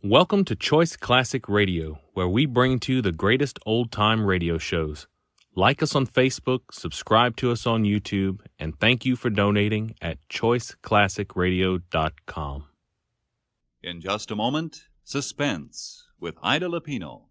Welcome to Choice Classic Radio, where we bring to you the greatest old-time radio shows. Like us on Facebook, subscribe to us on YouTube, and thank you for donating at choiceclassicradio.com. In just a moment, Suspense with Ida Lupino.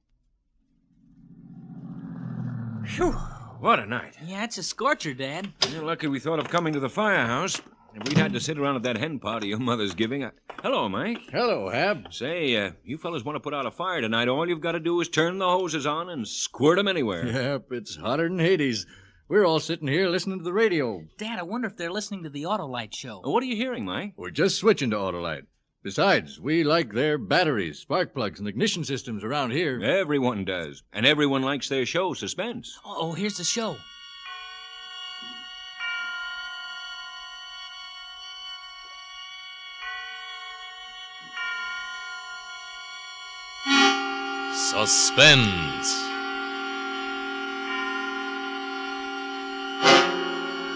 Phew, what a night. Yeah, it's a scorcher, Dad. You're lucky we thought of coming to the firehouse. If we'd had to sit around at that hen party your mother's giving... Hello, Mike. Hello, Hab. Say, you fellas want to put out a fire tonight, all you've got to do is turn the hoses on and squirt 'em anywhere. Yep, it's hotter than Hades. We're all sitting here listening to the radio. Dad, I wonder if they're listening to the Autolite show. What are you hearing, Mike? We're just switching to Autolite. Besides, we like their batteries, spark plugs, and ignition systems around here. Everyone does. And everyone likes their show, Suspense. Oh, here's the show. Suspense.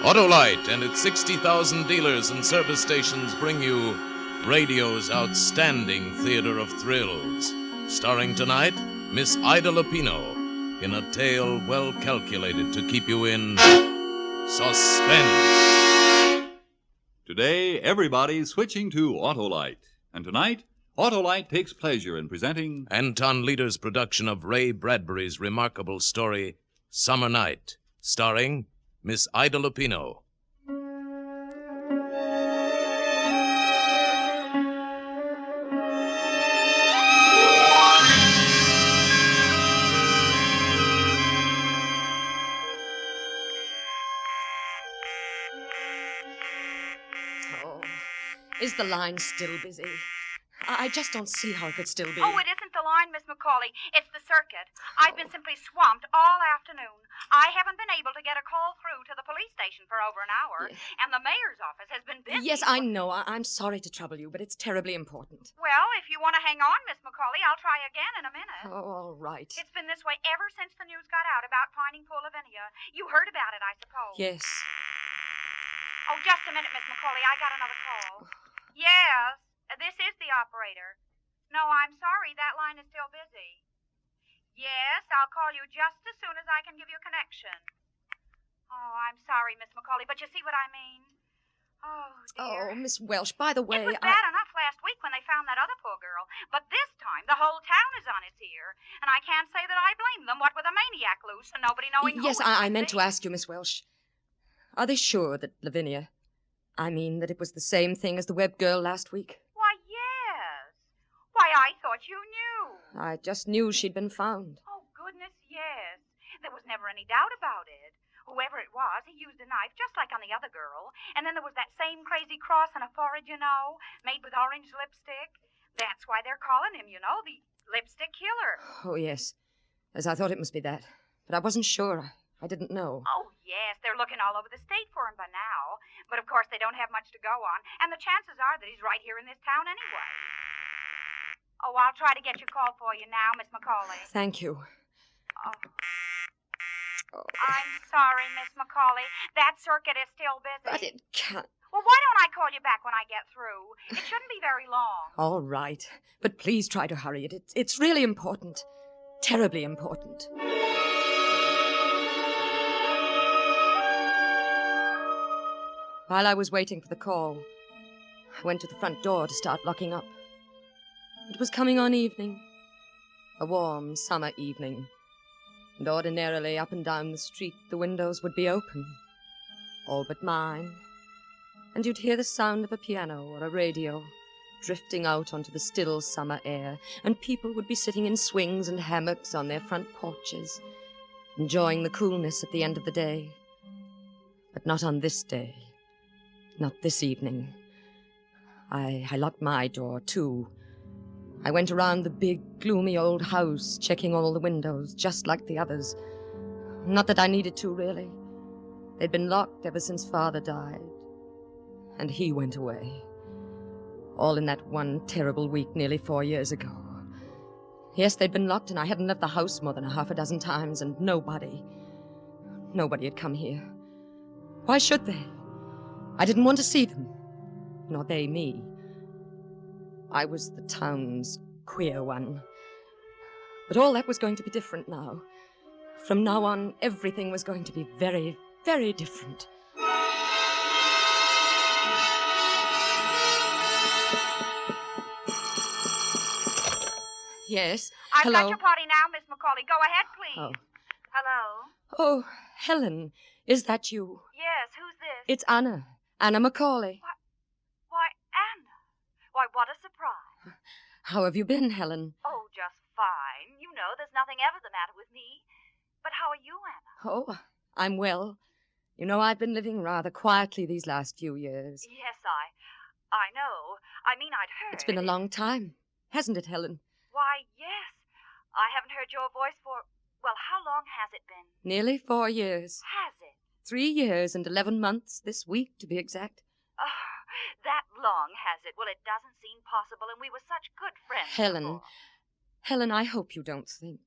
Autolite and its 60,000 dealers and service stations bring you radio's outstanding theater of thrills. Starring tonight, Miss Ida Lupino in a tale well calculated to keep you in suspense. Today, everybody's switching to Autolite. And tonight, Autolite takes pleasure in presenting Anton Leader's production of Ray Bradbury's remarkable story, Summer Night, starring Miss Ida Lupino. Oh, is the line still busy? I just don't see how it could still be. Oh, it isn't the line, Miss McCauley. It's the circuit. I've been simply swamped all afternoon. I haven't been able to get a call through to the police station for over an hour, and the mayor's office has been busy. Yes, I know. I'm sorry to trouble you, but it's terribly important. Well, if you want to hang on, Miss McCauley, I'll try again in a minute. Oh, all right. It's been this way ever since the news got out about finding poor Lavinia. You heard about it, I suppose. Yes. Oh, just a minute, Miss McCauley. I got another call. Yes, this is the operator. No, I'm sorry. That line is still busy. Yes, I'll call you just as soon as I can give you a connection. Oh, I'm sorry, Miss McCauley, but you see what I mean? Oh, dear. Oh, Miss Welsh, by the way, It was bad enough last week when they found that other poor girl, but this time the whole town is on its ear, and I can't say that I blame them, what with a maniac loose and nobody knowing who Yes, it I might meant be. to ask you, Miss Welsh. Are they sure that Lavinia... that it was the same thing as the Webb girl last week? Why, yes. Why, I thought you knew. I just knew she'd been found. Oh, goodness, yes. There was never any doubt about it. Whoever it was, he used a knife just like on the other girl. And then there was that same crazy cross on her forehead, made with orange lipstick. That's why they're calling him, the lipstick killer. Oh, yes. As I thought it must be that. But I wasn't sure. I didn't know. Oh, yes, they're looking all over the state for him by now. But, of course, they don't have much to go on. And the chances are that he's right here in this town anyway. Oh, I'll try to get your call for you now, Miss McCauley. Thank you. Oh. I'm sorry, Miss McCauley. That circuit is still busy. But it can't... Well, why don't I call you back when I get through? It shouldn't be very long. All right. But please try to hurry it. It's really important. Terribly important. While I was waiting for the call, I went to the front door to start locking up. It was coming on evening, a warm summer evening, and ordinarily up and down the street the windows would be open, all but mine, and you'd hear the sound of a piano or a radio drifting out onto the still summer air, and people would be sitting in swings and hammocks on their front porches, enjoying the coolness at the end of the day. But not on this day. Not this evening. I locked my door, too. I went around the big, gloomy old house, checking all the windows, just like the others. Not that I needed to, really. They'd been locked ever since Father died. And he went away. All in that one terrible week nearly 4 years ago. Yes, they'd been locked, and I hadn't left the house more than half a dozen times, and nobody had come here. Why should they? I didn't want to see them, nor they me. I was the town's queer one. But all that was going to be different now. From now on, everything was going to be very, very different. Yes. I've Hello. got your party now, Miss McCauley. Go ahead, please. Oh. Hello? Oh, Helen, is that you? Yes, who's this? It's Anna. Anna McCauley. Why, Anna. Why, what a surprise. How have you been, Helen? Oh, just fine. You know, there's nothing ever the matter with me. But how are you, Anna? Oh, I'm well. You know, I've been living rather quietly these last few years. Yes, I know. I mean, I'd heard. It's been a long time, hasn't it, Helen? Why, yes. I haven't heard your voice for, well, how long has it been? Nearly 4 years. Has it? 3 years and 11 months this week, to be exact. Oh, that long has it? Well, it doesn't seem possible, and we were such good friends Helen, before. Helen, I hope you don't think.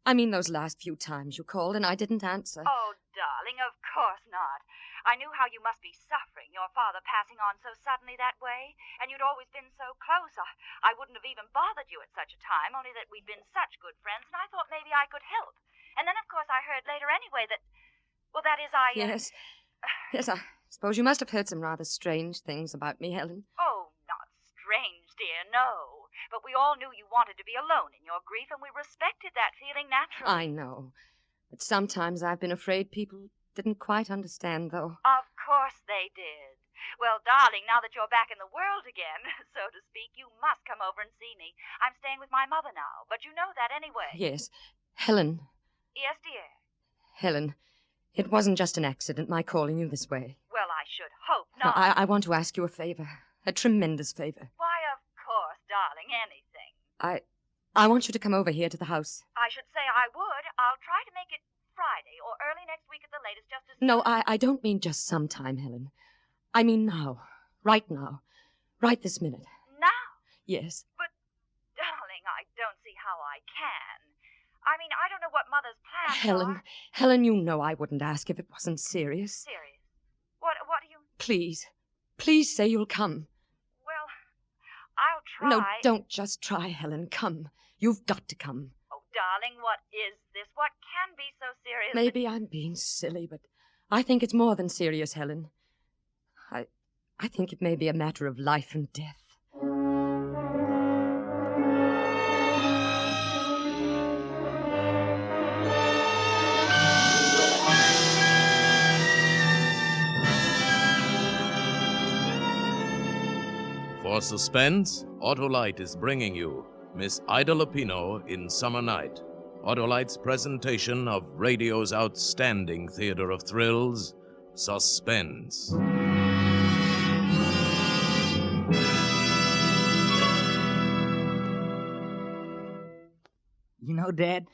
I mean, those last few times you called and I didn't answer. Oh, darling, of course not. I knew how you must be suffering, your father passing on so suddenly that way, and you'd always been so close. I wouldn't have even bothered you at such a time, only that we'd been such good friends, and I thought maybe I could help. And then, of course, I heard later anyway that, well, that is, Yes. Yes, I suppose you must have heard some rather strange things about me, Helen. Oh, not strange, dear, no. But we all knew you wanted to be alone in your grief, and we respected that feeling naturally. I know. But sometimes I've been afraid people didn't quite understand, though. Of course they did. Well, darling, now that you're back in the world again, so to speak, you must come over and see me. I'm staying with my mother now, but you know that anyway. Yes. Helen. Yes, dear. Helen, it wasn't just an accident, my calling you this way. Well, I should hope not. I want to ask you a favor. A tremendous favor. Why, of course, darling, anything. I want you to come over here to the house. I should say I would. I'll try to make it Friday or early next week at the latest, just as No, soon. I don't mean just sometime, Helen. I mean now. Right now. Right this minute. Now? Yes. But, darling, I don't see how I can. I mean, I don't know what Mother's plans Helen, are. Helen, you know I wouldn't ask if it wasn't serious. Serious. What do you... Please. Please say you'll come. Well, I'll try. No, don't just try, Helen. Come. You've got to come. Oh, darling, what is this? What can be so serious? Maybe I'm being silly, but I think it's more than serious, Helen. I think it may be a matter of life and death. For Suspense, Autolite is bringing you Miss Ida Lupino in Summer Night, Autolite's presentation of radio's outstanding theater of thrills, Suspense. You know, Dad,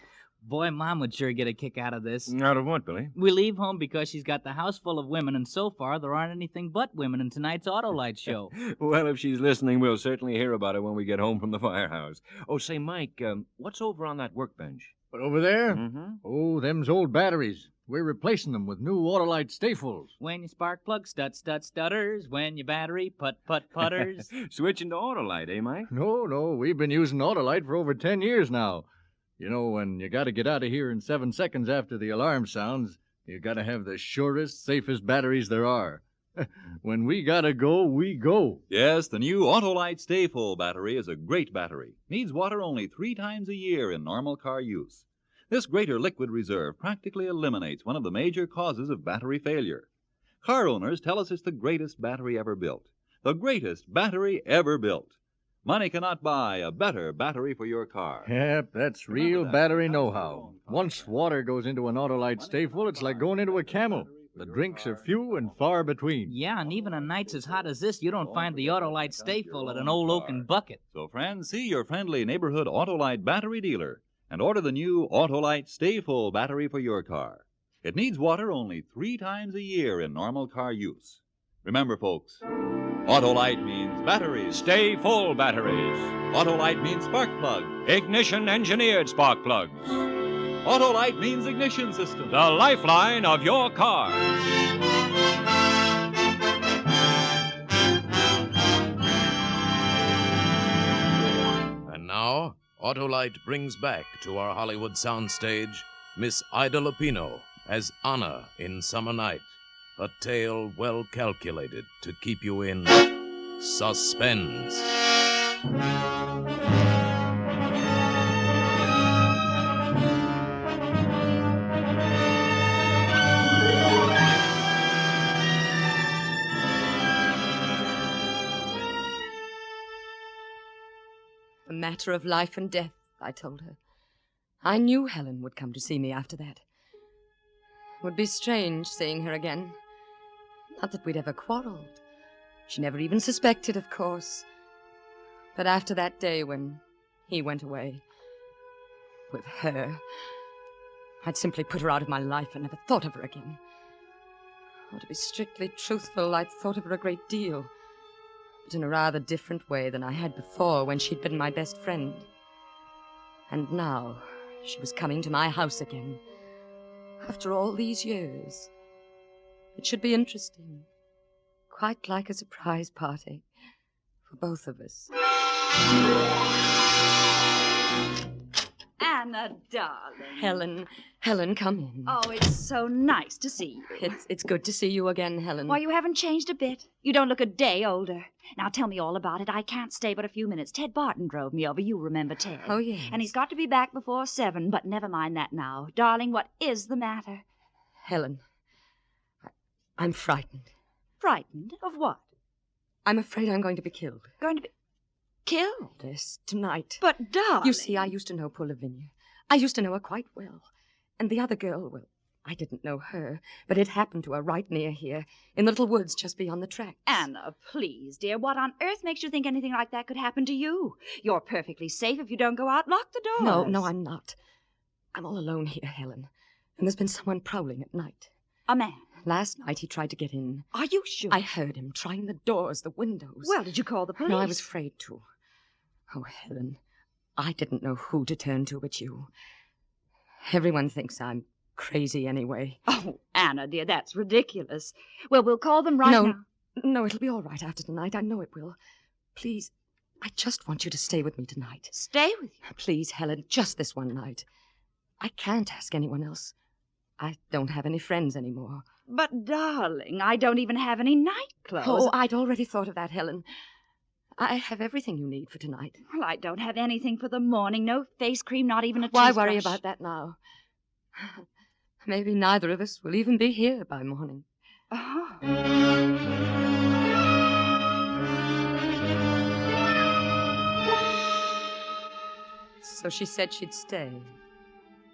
boy, Mom would sure get a kick out of this. Out of what, Billy? We leave home because she's got the house full of women, and so far there aren't anything but women in tonight's Autolite show. Well, if she's listening, we'll certainly hear about it when we get home from the firehouse. Oh, say, Mike, what's over on that workbench? But over there? Mm-hmm. Oh, them's old batteries. We're replacing them with new Autolite stayfuls. When you spark plug, stutters. When your battery putters. Switching to Autolite, eh, Mike? No, we've been using Autolite for over 10 years now. You know, when you gotta get out of here in 7 seconds after the alarm sounds, you gotta have the surest, safest batteries there are. When we gotta go, we go. Yes, the new Autolite Stay Full battery is a great battery. Needs water only 3 times a year in normal car use. This greater liquid reserve practically eliminates one of the major causes of battery failure. Car owners tell us it's the greatest battery ever built. The greatest battery ever built. Money cannot buy a better battery for your car. Yep, that's real battery know-how. Once water goes into an Autolite Stayful, it's like going into a camel. The drinks are few and far between. Yeah, and even on nights as hot as this, you don't find the Autolite stay full at an old oaken bucket. So, friends, see your friendly neighborhood Autolite battery dealer and order the new Autolite Stay Full battery for your car. It needs water only 3 times a year in normal car use. Remember, folks, Autolite means batteries. Stay full batteries. Autolite means spark plug. Ignition engineered spark plugs. Autolite means ignition system. The lifeline of your car. And now, Autolite brings back to our Hollywood soundstage Miss Ida Lupino as Anna in Summer Night, a tale well calculated to keep you in suspense. A matter of life and death, I told her. I knew Helen would come to see me after that. It would be strange seeing her again. Not that we'd ever quarreled. She never even suspected, of course. But after that day when he went away, with her, I'd simply put her out of my life and never thought of her again. Or to be strictly truthful, I'd thought of her a great deal, but in a rather different way than I had before when she'd been my best friend. And now she was coming to my house again, after all these years. It should be interesting, quite like a surprise party for both of us. Anna, darling. Helen, come in. Oh, it's so nice to see you. It's good to see you again, Helen. Why, you haven't changed a bit. You don't look a day older. Now, tell me all about it. I can't stay but a few minutes. Ted Barton drove me over. You remember Ted. Oh, yes. And he's got to be back before 7, but never mind that now. Darling, what is the matter? Helen, I'm frightened. Frightened? Of what? I'm afraid I'm going to be killed. Going to be killed? Yes, tonight. But, darling... You see, I used to know poor Lavinia. I used to know her quite well. And the other girl, well, I didn't know her, but it happened to her right near here, in the little woods just beyond the tracks. Anna, please, dear, what on earth makes you think anything like that could happen to you? You're perfectly safe if you don't go out. Lock the doors. No, I'm not. I'm all alone here, Helen. And there's been someone prowling at night. A man? Last night he tried to get in. Are you sure? I heard him trying the doors, the windows. Well, did you call the police? No, I was afraid to. Oh, Helen, I didn't know who to turn to but you. Everyone thinks I'm crazy anyway. Oh, Anna, dear, that's ridiculous. Well, we'll call them right now. No, it'll be all right after tonight. I know it will. Please, I just want you to stay with me tonight. Stay with you? Please, Helen, just this one night. I can't ask anyone else. I don't have any friends anymore. But, darling, I don't even have any nightclothes. Oh, I'd already thought of that, Helen. I have everything you need for tonight. Well, I don't have anything for the morning. No face cream, not even a Why toothbrush. worry about that now? Maybe neither of us will even be here by morning. Oh. So she said she'd stay.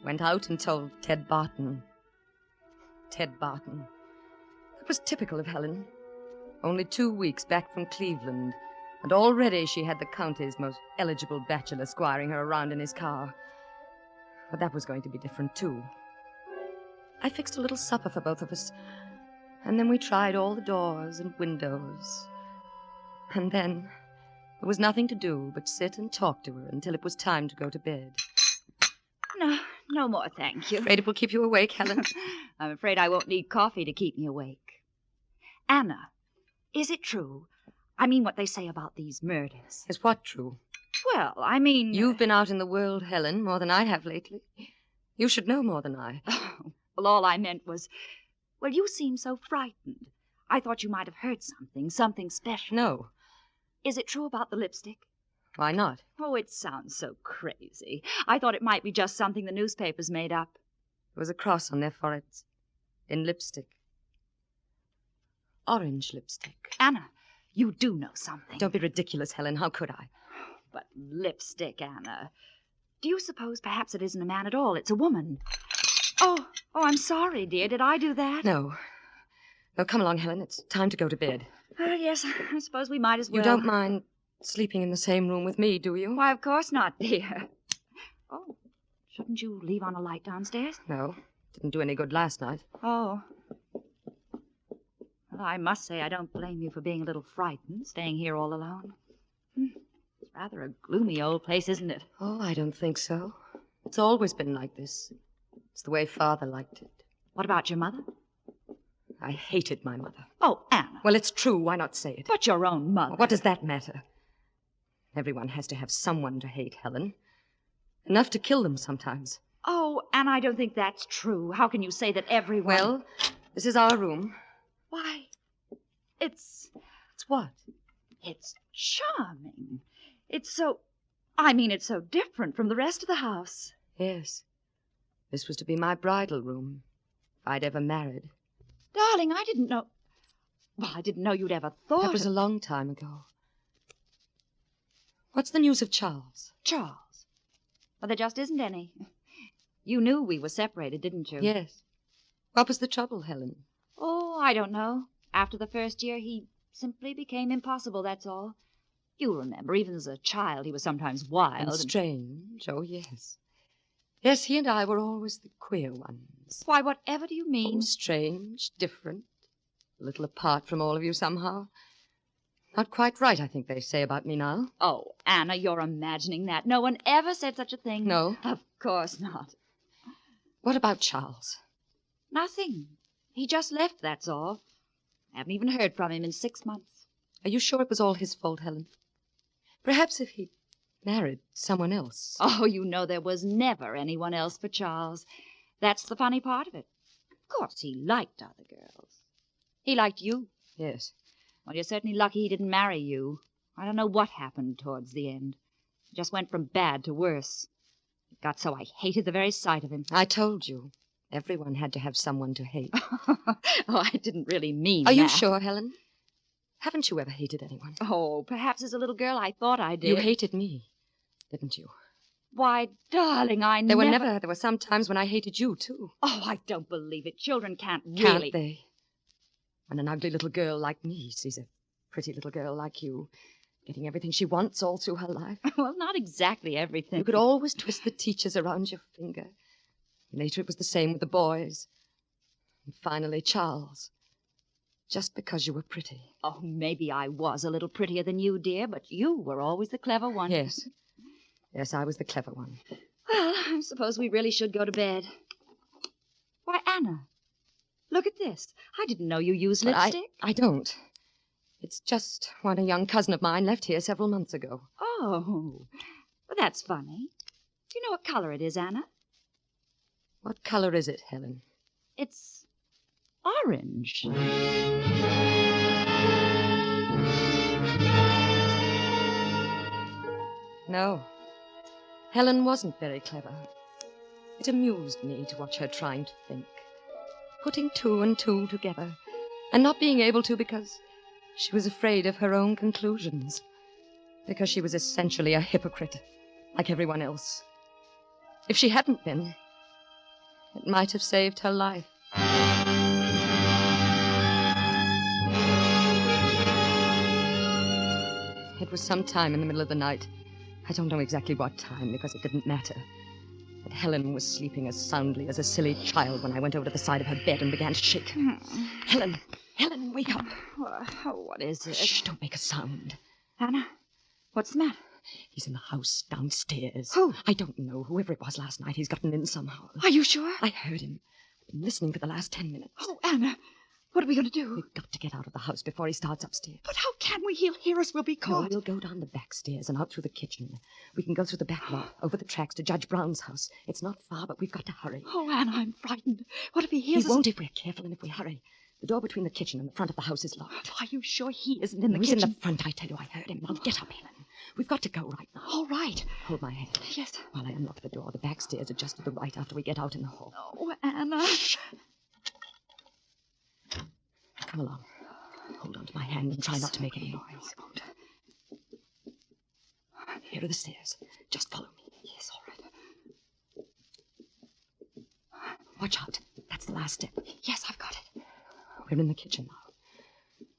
Went out and told Ted Barton. Ted Barton. It was typical of Helen. Only 2 weeks back from Cleveland, and already she had the county's most eligible bachelor squiring her around in his car. But that was going to be different, too. I fixed a little supper for both of us, and then we tried all the doors and windows. And then there was nothing to do but sit and talk to her until it was time to go to bed. No more, thank you. Afraid it will keep you awake, Helen? I'm afraid I won't need coffee to keep me awake. Anna, is it true? I mean what they say about these murders. Is what true? Well, I mean... You've been out in the world, Helen, more than I have lately. You should know more than I. Well, all I meant was... Well, you seem so frightened. I thought you might have heard something special. No. Is it true about the lipstick? Why not? Oh, it sounds so crazy. I thought it might be just something the newspapers made up. There was a cross on their foreheads. In lipstick. Orange lipstick. Anna, you do know something. Don't be ridiculous, Helen. How could I? But lipstick, Anna. Do you suppose perhaps it isn't a man at all? It's a woman. Oh, I'm sorry, dear. Did I do that? No. No, come along, Helen. It's time to go to bed. Yes, I suppose we might as well. You don't mind sleeping in the same room with me, do you? Why, of course not, dear. Oh, shouldn't you leave on a light downstairs? No. Didn't do any good last night. Oh. Well, I must say I don't blame you for being a little frightened, staying here all alone. It's rather a gloomy old place, isn't it? Oh, I don't think so. It's always been like this. It's the way Father liked it. What about your mother? I hated my mother. Oh, Anna. Well, it's true. Why not say it? But your own mother. What does that matter? Everyone has to have someone to hate, Helen. Enough to kill them sometimes. Oh, Anna, I don't think that's true. How can you say that everyone... Well, this is our room. Why, it's what? It's charming. It's so different from the rest of the house. Yes. This was to be my bridal room, if I'd ever married. Darling, I didn't know... Well, I didn't know you'd ever thought... That was a long time ago. What's the news of Charles? Charles? Well, there just isn't any. You knew we were separated, didn't you? Yes. What was the trouble, Helen? Oh, I don't know. After the first year, he simply became impossible, that's all. You remember, even as a child, he was sometimes wild. And strange, oh, yes. Yes, he and I were always the queer ones. Why, whatever do you mean? Oh, strange, different, a little apart from all of you somehow. Not quite right, I think they say about me now. Oh, Anna, you're imagining that. No one ever said such a thing. No? Of course not. What about Charles? Nothing. He just left, that's all. I haven't even heard from him in 6 months. Are you sure it was all his fault, Helen? Perhaps if he married someone else. Oh, you know there was never anyone else for Charles. That's the funny part of it. Of course, he liked other girls. He liked you. Yes. Well, you're certainly lucky he didn't marry you. I don't know what happened towards the end. It just went from bad to worse. It got so I hated the very sight of him. I told you. Everyone had to have someone to hate. Oh, I didn't really mean Are that. you sure, Helen? Haven't you ever hated anyone? Oh, perhaps as a little girl I thought I did. You hated me, didn't you? Why, darling, There were some times when I hated you, too. Oh, I don't believe it. Children can't really... Can't they? When an ugly little girl like me sees a pretty little girl like you getting everything she wants all through her life. Well, not exactly everything. You could always twist the teachers around your finger. Later it was the same with the boys. And finally Charles. Just because you were pretty. Oh, maybe I was a little prettier than you, dear, but you were always the clever one. Yes. Yes, I was the clever one. Well, I suppose we really should go to bed. Why, Anna, look at this. I didn't know you used But lipstick. I don't. It's just one a young cousin of mine left here several months ago. Oh, well, that's funny. Do you know what color it is, Anna? What color is it, Helen? It's orange. No. Helen wasn't very clever. It amused me to watch her trying to think, putting two and two together, and not being able to because she was afraid of her own conclusions, because she was essentially a hypocrite, like everyone else. If she hadn't been, it might have saved her life. It was some time in the middle of the night. I don't know exactly what time, because it didn't matter. But Helen was sleeping as soundly as a silly child when I went over to the side of her bed and began to shake. Helen, wake up. What is it? Shh, don't make a sound. Anna, what's the matter? He's in the house downstairs. Who? I don't know. Whoever it was last night, he's gotten in somehow. Are you sure? I heard him. I've been listening for the last 10 minutes. Oh, Anna, what are we going to do? We've got to get out of the house before he starts upstairs. But how can we? He'll hear us. We'll be No, caught. we'll go down the back stairs and out through the kitchen. We can go through the back lot, over the tracks to Judge Brown's house. It's not far, but we've got to hurry. Oh, Anna, I'm frightened. What if he He hears us? won't if we're careful and if we hurry. The door between the kitchen and the front of the house is locked. Are you sure he isn't in the He's kitchen? in the front, I tell you. I heard him. Now get up, Helen. We've got to go right now. All right. Hold my hand. Yes. While I unlock the door, the back stairs are just to the right after we get out in the hall. Oh, Anna. Come along. Hold on to my hand and try not to make any noise. Here are the stairs. Just follow me. Yes, all right. Watch out. That's the last step. Yes, I've got it. We're in the kitchen now.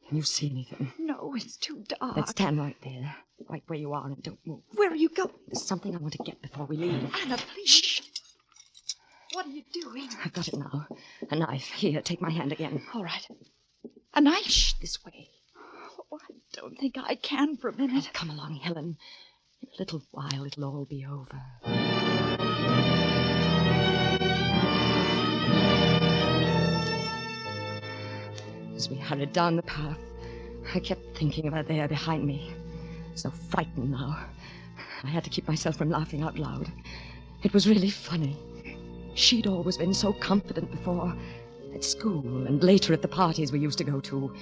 Can you see anything? No, it's too dark. Let's stand right there. Right where you are and don't move. Where are you going? There's something I want to get before we leave. Anna, please. Shh. What are you doing? I've got it now. A knife. Here, take my hand again. All right. A knife? Shh, this way. Oh, I don't think I can for a minute. Oh, come along, Helen. In a little while, it'll all be over. As we hurried down the path, I kept thinking of her there behind me. So frightened now. I had to keep myself from laughing out loud. It was really funny. She'd always been so confident before. At school and later at the parties we used to go to.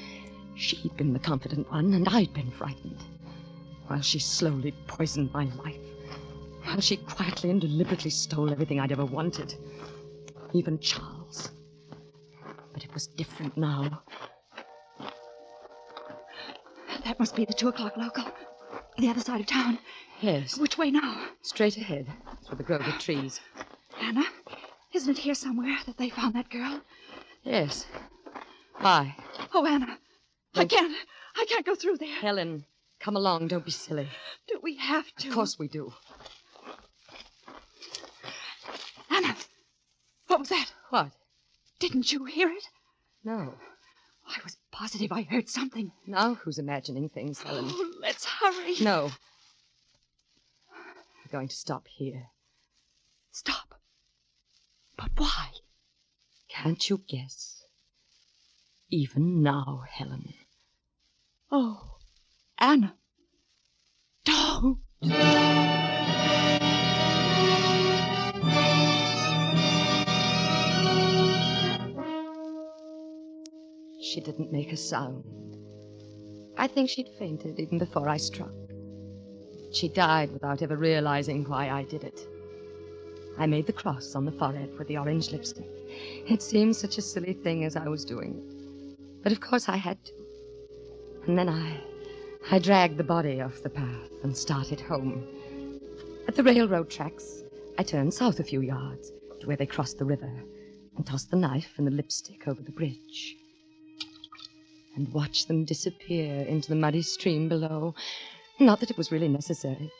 She'd been the confident one, and I'd been frightened. While she slowly poisoned my life. While she quietly and deliberately stole everything I'd ever wanted. Even Charles. But it was different now. That must be the 2 o'clock local. The other side of town. Yes. Which way now? Straight ahead, through the grove of trees. Anna, isn't it here somewhere that they found that girl? Yes. Why? Oh, Anna, I can't go through there. Helen, come along. Don't be silly. Do we have to? Of course we do. Anna, what was that? What? Didn't you hear it? No. I was positive I heard something. Now who's imagining things, Helen? Oh, let's hurry. No. We're going to stop here. Stop. But why? Can't you guess? Even now, Helen. Oh, Anna. Don't. She didn't make a sound. I think she'd fainted even before I struck. She died without ever realizing why I did it. I made the cross on the forehead with the orange lipstick. It seemed such a silly thing as I was doing it. But of course I had to. And then I dragged the body off the path and started home. At the railroad tracks, I turned south a few yards to where they crossed the river and tossed the knife and the lipstick over the bridge. And watched them disappear into the muddy stream below. Not that it was really necessary.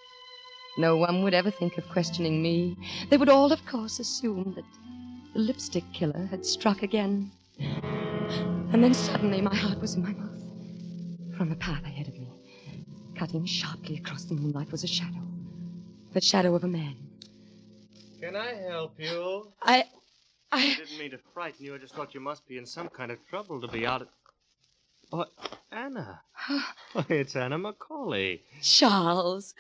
No one would ever think of questioning me. They would all, of course, assume that the lipstick killer had struck again. And then suddenly my heart was in my mouth. From the path ahead of me, cutting sharply across the moonlight, was a shadow. The shadow of a man. Can I help you? I didn't mean to frighten you. I just thought you must be in some kind of trouble to be out at... Oh, Anna. Oh, it's Anna Macaulay. Charles.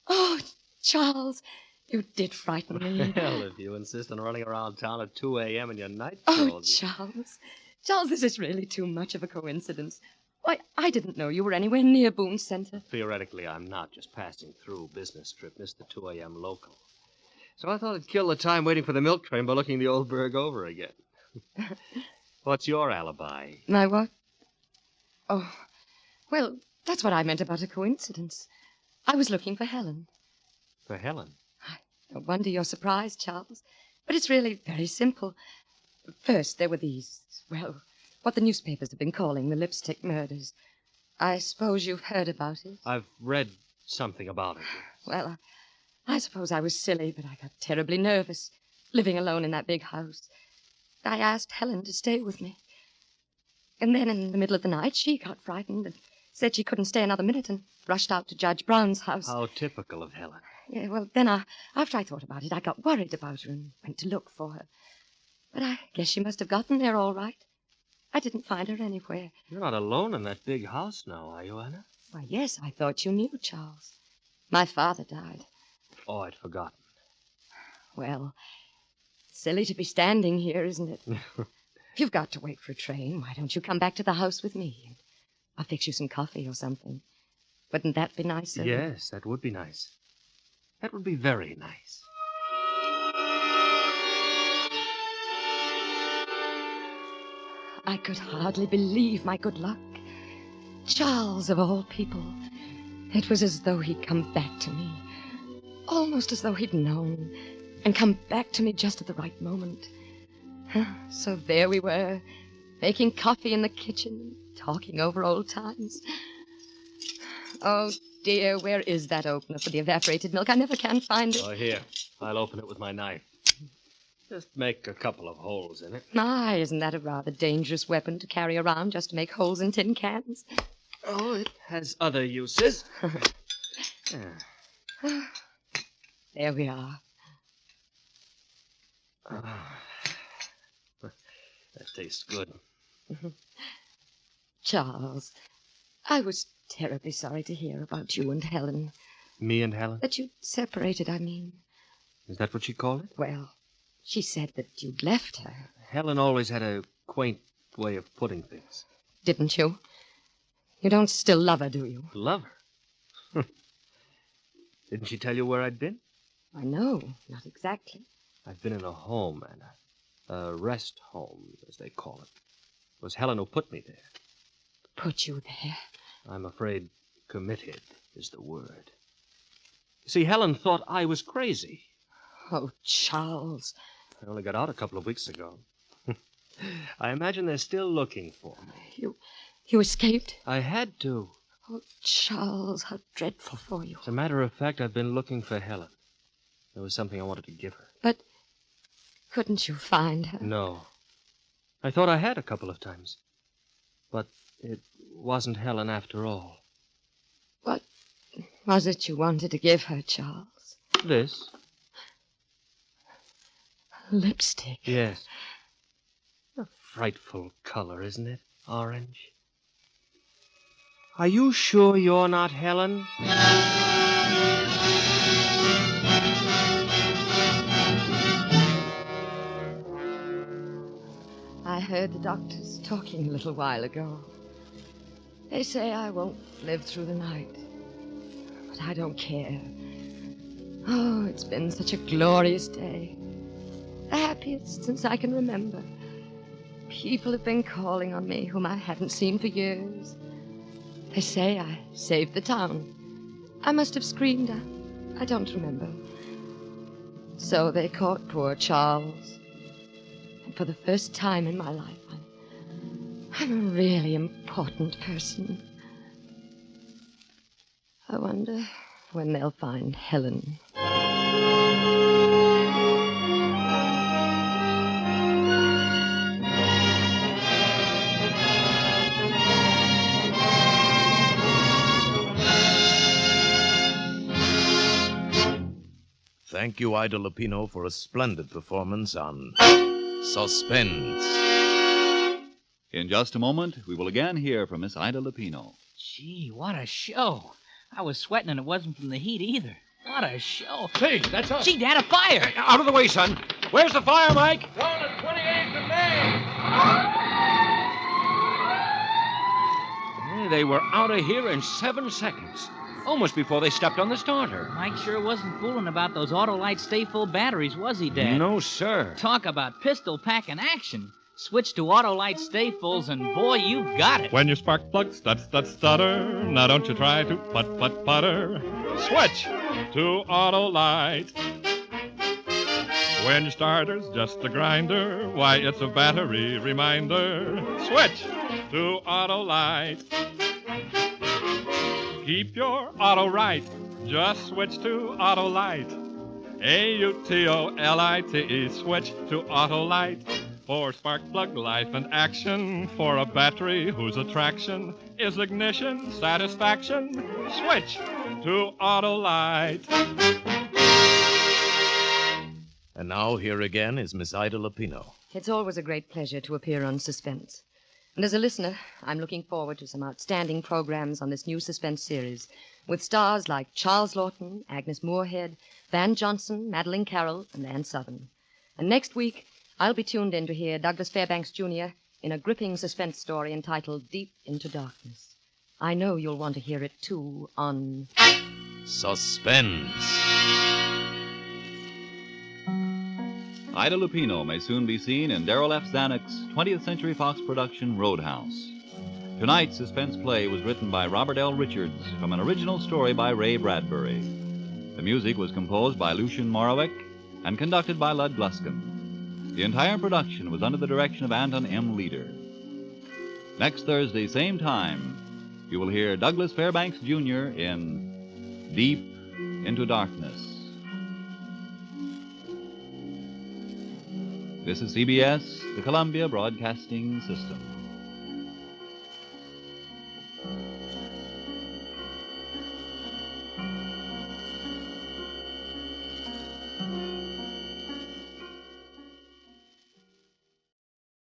Oh, Charles. You did frighten me. Well, if you insist on running around town at 2 a.m. in your night Oh, clothes... Charles. Charles, this is really too much of a coincidence. Why, I didn't know you were anywhere near Boone Center. Theoretically, I'm not. Just passing through. Business trip. Missed the 2 a.m. local. So I thought I'd kill the time waiting for the milk train by looking the old burg over again. What's your alibi? My what? Oh, well, that's what I meant about a coincidence. I was looking for Helen. For Helen? No wonder you're surprised, Charles. But it's really very simple. First, there were these, well, what the newspapers have been calling the lipstick murders. I suppose you've heard about it. I've read something about it. Well, I suppose I was silly, but I got terribly nervous, living alone in that big house. I asked Helen to stay with me. And then in the middle of the night, she got frightened and said she couldn't stay another minute and rushed out to Judge Brown's house. How typical of Helen. Yeah, well, then after I thought about it, I got worried about her and went to look for her. But I guess she must have gotten there all right. I didn't find her anywhere. You're not alone in that big house now, are you, Anna? Why, yes, I thought you knew, Charles. My father died. Oh, I'd forgotten. Well, silly to be standing here, isn't it? If you've got to wait for a train, why don't you come back to the house with me? I'll fix you some coffee or something. Wouldn't that be nice? Yes, that would be nice. That would be very nice. I could hardly believe my good luck. Charles, of all people. It was as though he'd come back to me. Almost as though he'd known. And come back to me just at the right moment. So there we were, making coffee in the kitchen, talking over old times. Oh, dear, where is that opener for the evaporated milk? I never can find it. Oh, here. I'll open it with my knife. Just make a couple of holes in it. My, isn't that a rather dangerous weapon to carry around just to make holes in tin cans? Oh, it has other uses. There we are. That tastes good. Charles, I was terribly sorry to hear about you and Helen. Me and Helen? That you'd separated, I mean. Is that what she called it? Well, she said that you'd left her. Helen always had a quaint way of putting things. Didn't you? You don't still love her, do you? Love her? Didn't she tell you where I'd been? I know, not exactly. I've been in a home, Anna. A rest home, as they call it. It was Helen who put me there. Put you there? I'm afraid committed is the word. See, Helen thought I was crazy. Oh, Charles. I only got out a couple of weeks ago. I imagine they're still looking for me. You escaped? I had to. Oh, Charles, how dreadful for you. As a matter of fact, I've been looking for Helen. There was something I wanted to give her. But couldn't you find her? No. I thought I had a couple of times. But it wasn't Helen after all. What was it you wanted to give her, Charles? This? Lipstick. Yes. A frightful color, isn't it? Orange. Are you sure you're not Helen? I heard the doctors talking a little while ago. They say I won't live through the night. But I don't care. Oh, it's been such a glorious day. The happiest since I can remember. People have been calling on me whom I haven't seen for years. They say I saved the town. I must have screamed. I don't remember. So they caught poor Charles. And for the first time in my life, I'm a really important person. I wonder when they'll find Helen. Thank you, Ida Lupino, for a splendid performance on Suspense. In just a moment, we will again hear from Miss Ida Lupino. Gee, what a show. I was sweating and it wasn't from the heat either. What a show. Hey, that's us. Gee, Dad, a fire. Hey, out of the way, son. Where's the fire, Mike? Down at 28th and Main. Hey, they were out of here in 7 seconds. Almost before they stepped on the starter. Mike sure wasn't fooling about those Autolite Stay Full batteries, was he, Dad? No, sir. Talk about pistol packing action. Switch to Autolite Stay Fulls, and boy, you've got it. When your spark plug stutter, now don't you try to putter. Switch to Autolite. When your starter's just a grinder, why, it's a battery reminder. Switch to Autolite. Keep your auto right. Just switch to Autolite. Autolite. Switch to Autolite. For spark plug life and action. For a battery whose attraction is ignition satisfaction. Switch to Autolite. And now here again is Miss Ida Lupino. It's always a great pleasure to appear on Suspense. And as a listener, I'm looking forward to some outstanding programs on this new Suspense series, with stars like Charles Lawton, Agnes Moorehead, Van Johnson, Madeline Carroll, and Ann Southern. And next week, I'll be tuned in to hear Douglas Fairbanks Jr. in a gripping suspense story entitled Deep into Darkness. I know you'll want to hear it, too, on Suspense. Ida Lupino may soon be seen in Darrell F. Zanuck's 20th Century Fox production Roadhouse. Tonight's suspense play was written by Robert L. Richards from an original story by Ray Bradbury. The music was composed by Lucien Morawick and conducted by Lud Gluskin. The entire production was under the direction of Anton M. Leader. Next Thursday, same time, you will hear Douglas Fairbanks Jr. in Deep into Darkness. This is CBS, the Columbia Broadcasting System.